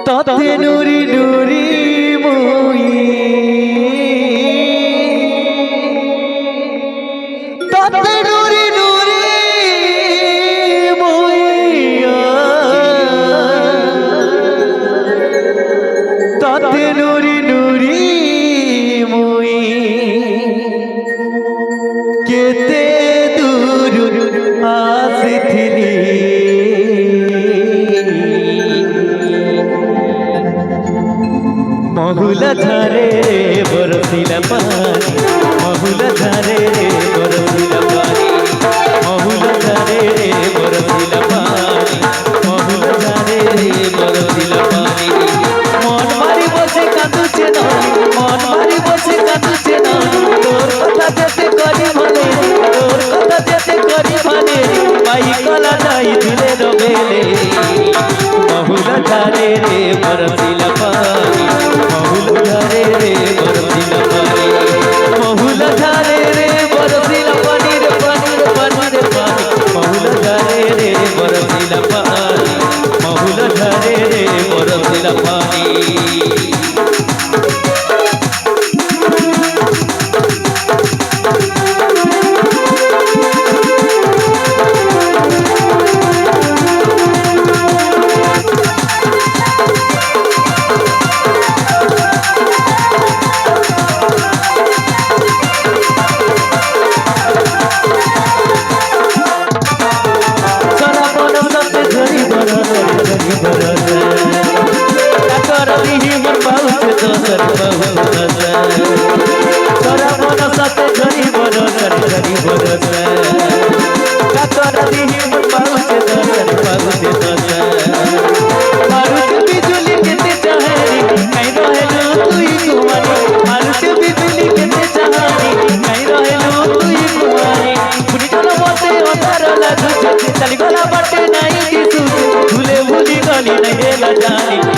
তাতে নুরি নুরি মুই তাতে নুরি নুরি মুই তাতে নুরি নুরি মুই কেতে দূর আসিথিলি মহুলা ঝারে বরসিলা পানি মহুলা ঝারে বরসিলা পানি মহুলা ঝারে বরসিলা পানি মহুলা ঝারে বরসিলা পানি মন মারি বসে কাঁদুছে না মন মারি বসে কাঁদুছে না তোর কথা যেতে করি মানে তোর কথা যেতে করি মানে পাই কলা যাই দিলে রবেলে মহুলা ঝারে বরসিলা পানি মহুলা ঝারে বরসিলা পানি মহুলা ঝারে বরসিলা পানি রে পানি রে পানি রে পানি মহুলা ঝারে বরসিলা পানি মহুলা ঝারে বরসিলা পানি चली गला बटे नहीं किसु भूले भूली गली नहीं जानी